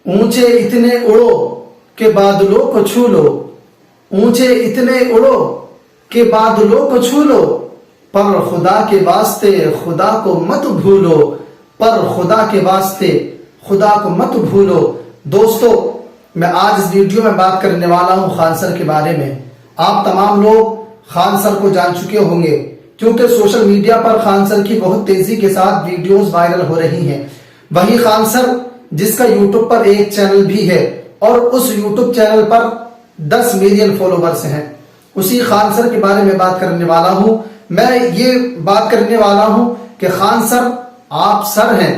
ऊंचे इतने उड़ो कि बादलों को छू लो, ऊंचे इतने उड़ो कि बादलों को छू लो, पर खुदा के वास्ते खुदा को मत भूलो, पर खुदा के वास्ते खुदा को मत भूलो। दोस्तों, मैं आज इस वीडियो में बात करने वाला हूं खान सर के बारे में। आप तमाम लोग खान सर को जान चुके होंगे, क्योंकि सोशल मीडिया पर खान सर की बहुत तेजी के साथ वीडियोस वायरल हो रही हैं। वही खान सर जिसका यूट्यूब पर एक चैनल भी है और उस यूट्यूब चैनल पर 10 मिलियन फॉलोवर्स हैं, उसी खान सर के बारे में बात करने वाला हूं। मैं ये बात करने वाला हूं कि खान सर, आप सर हैं,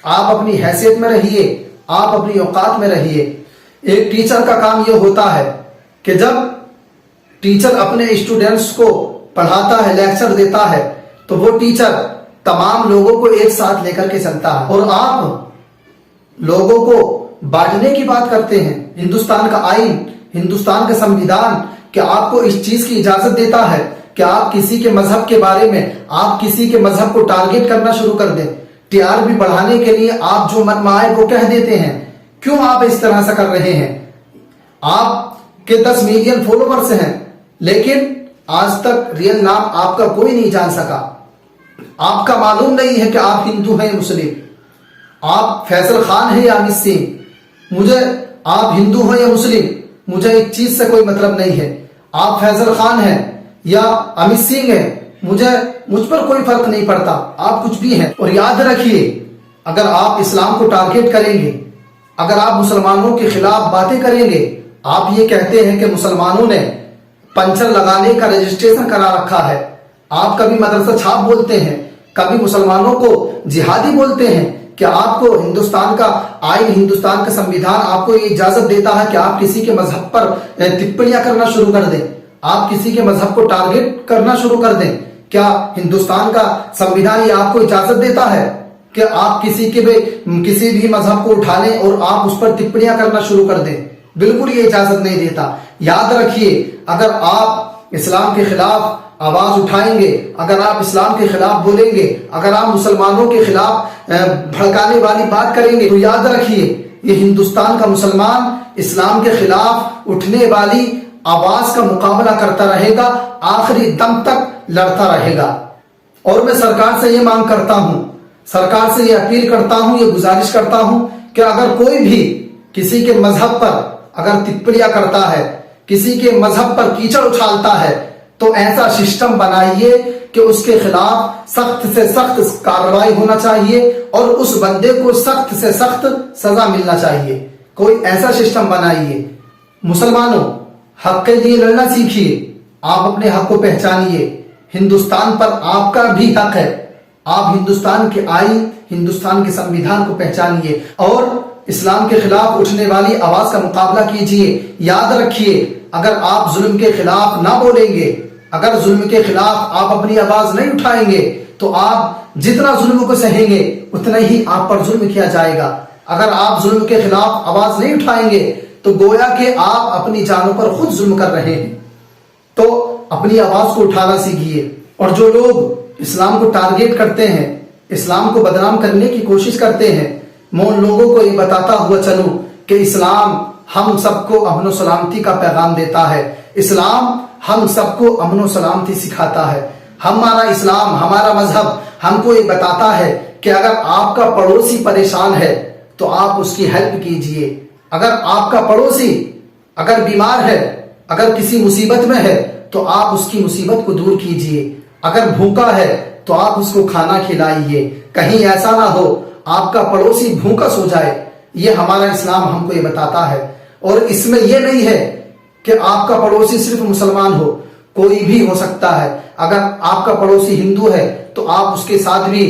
आप अपनी हैसियत में रहिए, आप अपनी औकात में रहिए। एक टीचर का काम ये होता है कि जब टीचर अपने स्टूडेंट्स को पढ़ाता है, लेक्चर देता है, तो वो टीचर तमाम लोगों को एक साथ लेकर के चलता है। और आप लोगों को बांटने की बात करते हैं। हिंदुस्तान का आईन, हिंदुस्तान का संविधान क्या आपको इस चीज की इजाजत देता है कि आप किसी के मजहब के बारे में, आप किसी के मजहब को टारगेट करना शुरू कर दें? टीआरपी बढ़ाने के लिए आप जो मन में आए वो कह देते हैं। क्यों आप इस तरह से कर रहे हैं? आपके 10 मिलियन फॉलोवर्स हैं, लेकिन आज तक रियल नाम आपका कोई नहीं जान सका। आपका मालूम नहीं है कि आप हिंदू हैं मुस्लिम, आप फैसल खान है या अमित सिंह। मुझे आप हिंदू हो या मुस्लिम, मुझे एक चीज से कोई मतलब नहीं है। आप फैसल खान हैं या अमित सिंह हैं, मुझ पर कोई फर्क नहीं पड़ता, आप कुछ भी हैं। और याद रखिए, अगर आप इस्लाम को टारगेट करेंगे, अगर आप मुसलमानों के खिलाफ बातें करेंगे, आप ये कहते हैं कि मुसलमानों ने पंचर लगाने का रजिस्ट्रेशन करा रखा है, आप कभी मदरसा छाप बोलते हैं, कभी मुसलमानों को जिहादी बोलते हैं, क्या आपको हिंदुस्तान का आईन, हिंदुस्तान का संविधान आपको ये इजाजत देता है कि आप किसी के मजहब पर टिप्पणियां करना शुरू कर दें, आप किसी के मजहब को टारगेट करना शुरू कर दें? क्या हिंदुस्तान का संविधान ये आपको इजाजत देता है कि आप किसी भी मजहब को उठा लें और आप उस पर टिप्पणियां करना शुरू कर दें? बिल्कुल ये इजाजत नहीं देता। याद रखिए, अगर आप इस्लाम के खिलाफ आवाज उठाएंगे, अगर आप इस्लाम के खिलाफ बोलेंगे, अगर आप मुसलमानों के खिलाफ भड़काने वाली बात करेंगे, तो याद रखिए, ये हिंदुस्तान का मुसलमान इस्लाम के खिलाफ उठने वाली आवाज का मुकाबला करता रहेगा, आखिरी दम तक लड़ता रहेगा। और मैं सरकार से ये मांग करता हूं, सरकार से ये अपील करता हूं, ये गुजारिश करता हूं कि अगर कोई भी किसी के मजहब पर अगर टिप्पणियां करता है, किसी के मजहब पर कीचड़ उछालता है, तो ऐसा सिस्टम बनाइए कि उसके खिलाफ सख्त से सख्त कार्रवाई होना चाहिए और उस बंदे को सख्त से सख्त सजा मिलना चाहिए। कोई ऐसा सिस्टम बनाइए। मुसलमानों, हक के लिए लड़ना सीखिए, आप अपने हक को पहचानिए। हिंदुस्तान पर आपका भी हक है, आप हिंदुस्तान के आईन, हिंदुस्तान के संविधान को पहचानिए और इस्लाम के खिलाफ उठने वाली आवाज का मुकाबला कीजिए। याद रखिए, अगर आप जुल्म के खिलाफ ना बोलेंगे, अगर जुल्म के खिलाफ आप अपनी आवाज नहीं उठाएंगे, तो आप जितना जुल्म को सहेंगे उतना ही आप पर जुल्म किया जाएगा। अगर आप जुल्म के खिलाफ आवाज नहीं उठाएंगे तो गोया कि आप अपनी जानों पर खुद जुल्म कर रहे हैं। तो अपनी आवाज को उठाना सीखिए। और जो लोग इस्लाम को टारगेट करते हैं, इस्लाम को बदनाम करने की कोशिश करते हैं, मैं उन लोगों को ये बताता हुआ चलूं कि इस्लाम हम सबको अमन सलामती का पैगाम देता है। इस्लाम हम सबको अमन सलामती सिखाता है। हमारा इस्लाम, हमारा मजहब हमको ये बताता है कि अगर आपका पड़ोसी परेशान है तो आप उसकी हेल्प कीजिए। अगर आपका पड़ोसी अगर बीमार है, अगर किसी मुसीबत में है, तो आप उसकी मुसीबत को दूर कीजिए। अगर भूखा है तो आप उसको खाना खिलाइए। कहीं ऐसा ना हो आपका पड़ोसी भूखा सो जाए। ये हमारा इस्लाम हमको ये बताता है। और इसमें यह नहीं है कि आपका पड़ोसी सिर्फ मुसलमान हो, कोई भी हो सकता है। अगर आपका पड़ोसी हिंदू है तो आप उसके साथ भी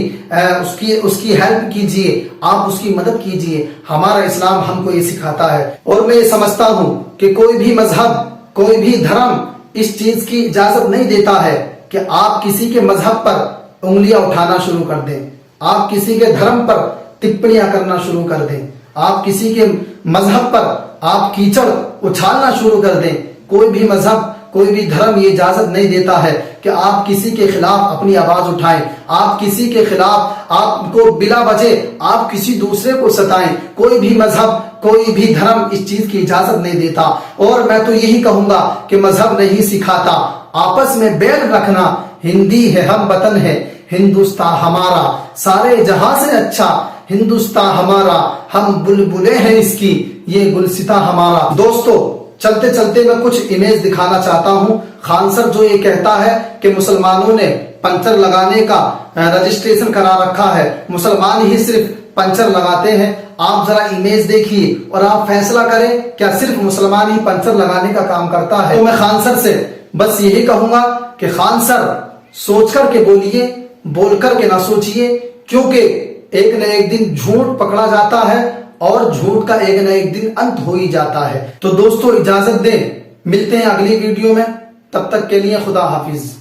उसकी हेल्प कीजिए, आप उसकी मदद कीजिए। हमारा इस्लाम हमको ये सिखाता है। और मैं ये समझता हूं कि कोई भी मजहब, कोई भी धर्म इस चीज की इजाजत नहीं देता है कि आप किसी के मजहब पर उंगलियां उठाना शुरू कर दें, आप किसी के धर्म पर टिप्पणियां करना शुरू कर दें, आप किसी के मजहब पर आप कीचड़ उछालना शुरू कर दें। कोई भी मजहब, کوئی بھی دھرم یہ اجازت نہیں دیتا ہے کہ آپ کسی کے خلاف اپنی آواز اٹھائیں، آپ کسی کے خلاف آپ کو بلا وجہ آپ کسی دوسرے کو ستائیں۔ کوئی بھی مذہب، کوئی بھی دھرم اس چیز کی اجازت نہیں دیتا۔ اور میں تو یہی کہوں گا کہ مذہب نہیں سکھاتا آپس میں بیل رکھنا۔ ہندی ہے ہم وطن ہے ہندوستان ہمارا، سارے جہاں سے اچھا ہندوستان ہمارا، ہم بلبلیں ہیں اس کی یہ گلستاں ہمارا۔ دوستو چلتے چلتے میں کچھ امیج دکھانا چاہتا ہوں۔ خان سر جو یہ کہتا ہے کہ مسلمانوں نے پنچر لگانے کا رجسٹریشن کرا رکھا ہے، مسلمان ہی صرف پنچر لگاتے ہیں، آپ ذرا امیج دیکھیے اور آپ فیصلہ کریں کیا صرف مسلمان ہی پنچر لگانے کا کام کرتا ہے؟ تو میں خان سر سے بس یہی کہوں گا کہ خان سر سوچ کر کے بولیے، بول کر کے نہ سوچیے، کیونکہ ایک نہ ایک دن جھوٹ پکڑا جاتا ہے اور جھوٹ کا ایک نہ ایک دن انت ہو ہی جاتا ہے۔ تو دوستو اجازت دیں، ملتے ہیں اگلی ویڈیو میں، تب تک کے لیے خدا حافظ۔